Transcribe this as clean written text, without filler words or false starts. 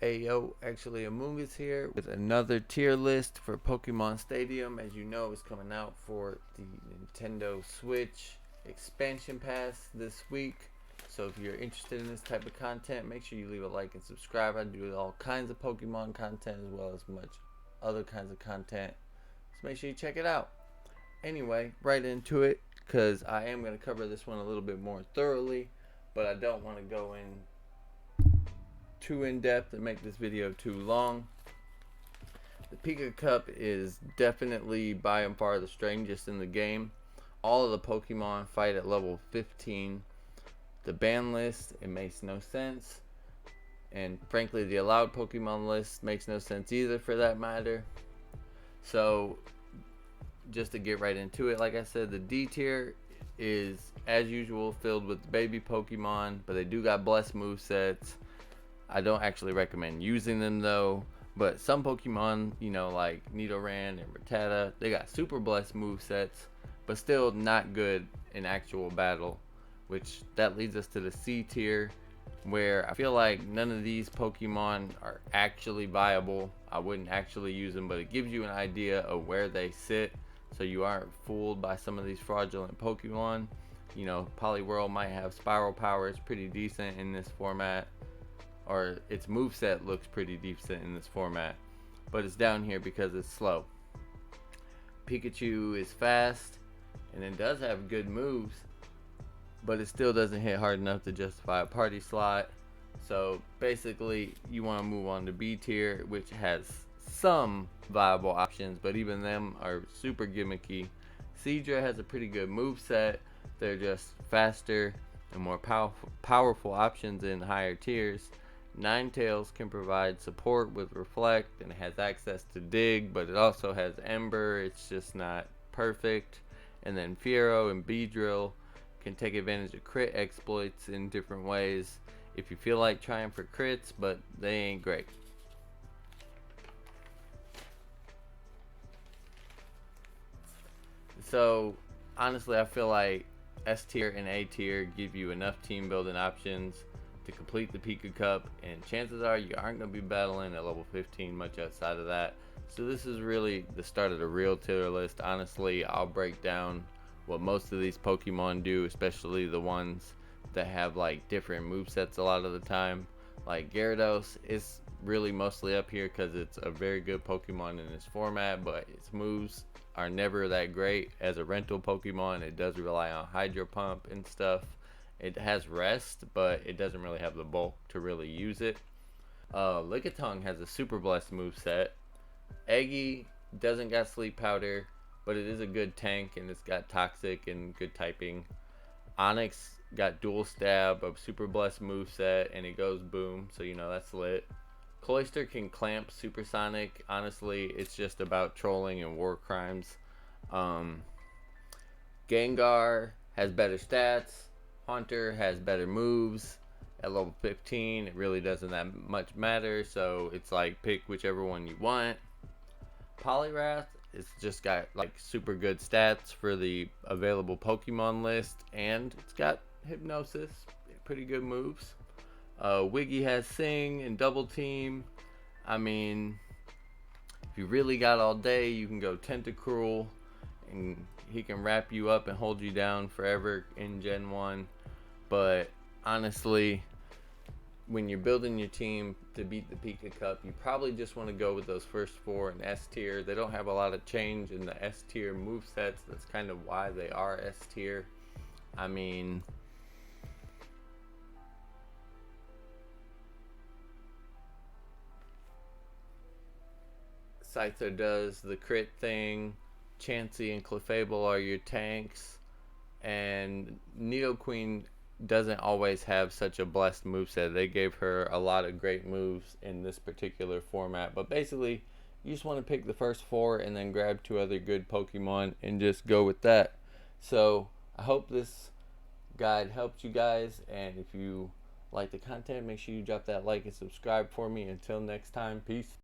Ayo, actually Amoongus here with another tier list for Pokemon Stadium. As you know, it's coming out for the Nintendo Switch expansion pass this week. So if you're interested in this type of content, make sure you leave a like and subscribe. I do all kinds of Pokemon content as well as much other kinds of content. So make sure you check it out. Anyway, right into it, because I am going to cover this one a little bit more thoroughly, but I don't want to go in too in-depth and make this video too long. The Pika Cup is definitely by and far the strangest in the game. All of the Pokemon fight at level 15. The ban list, it makes no sense. And frankly, the allowed Pokemon list makes no sense either for that matter. So, just to get right into it, like I said, the D tier is, as usual, filled with baby Pokemon, but they do got blessed movesets. I don't actually recommend using them though, but some Pokemon, you know, like Nidoran and Rattata, they got super blessed movesets, but still not good in actual battle, which that leads us to the C tier, where I feel like none of these Pokemon are actually viable. I wouldn't actually use them, but it gives you an idea of where they sit, so you aren't fooled by some of these fraudulent Pokemon. You know, Poliwhirl might have Spiral Power, it's pretty decent in this format, or its moveset looks pretty decent in this format, but it's down here because it's slow. Pikachu is fast and it does have good moves, but it still doesn't hit hard enough to justify a party slot. So basically you want to move on to B tier, which has some viable options, but even them are super gimmicky. Seadra has a pretty good moveset. They're just faster and more powerful options in higher tiers. Ninetales can provide support with Reflect and it has access to Dig, but it also has Ember. It's just not perfect. And then Fiero and Beedrill can take advantage of crit exploits in different ways if you feel like trying for crits, but they ain't great. So honestly, I feel like S tier and A tier give you enough team building options to complete the Pika Cup, and chances are you aren't going to be battling at level 15 much outside of that. So this is really the start of the real tier list. Honestly, I'll break down what most of these Pokemon do, especially the ones that have like different movesets a lot of the time. Like Gyarados is really mostly up here because it's a very good Pokemon in this format, but its moves are never that great. As a rental Pokemon, it does rely on Hydro Pump and stuff. It has rest, but it doesn't really have the bulk to really use it. Lickitung has a super blessed moveset. Eggy doesn't got sleep powder, but it is a good tank and it's got toxic and good typing. Onyx got dual stab of super blessed moveset and it goes boom, so you know that's lit. Cloyster can clamp supersonic. Honestly, it's just about trolling and war crimes. Gengar has better stats. Haunter has better moves. At level 15, it really doesn't that much matter, so it's like pick whichever one you want. Poliwrath, it's just got like super good stats for the available Pokemon list, and it's got Hypnosis, pretty good moves. Wiggy has Sing and Double Team. I mean, if you really got all day, you can go Tentacruel, and he can wrap you up and hold you down forever in Gen 1. But honestly, when you're building your team to beat the Pika Cup, you probably just want to go with those first four in S tier. They don't have a lot of change in the S tier movesets. That's kind of why they are S tier. I mean, Scyther does the crit thing. Chansey and Clefable are your tanks. And Nidoqueen doesn't always have such a blessed moveset. They gave her a lot of great moves in this particular format. But basically, you just want to pick the first four and then grab two other good Pokemon and just go with that. So, I hope this guide helped you guys. And if you like the content, make sure you drop that like and subscribe for me. Until next time, peace.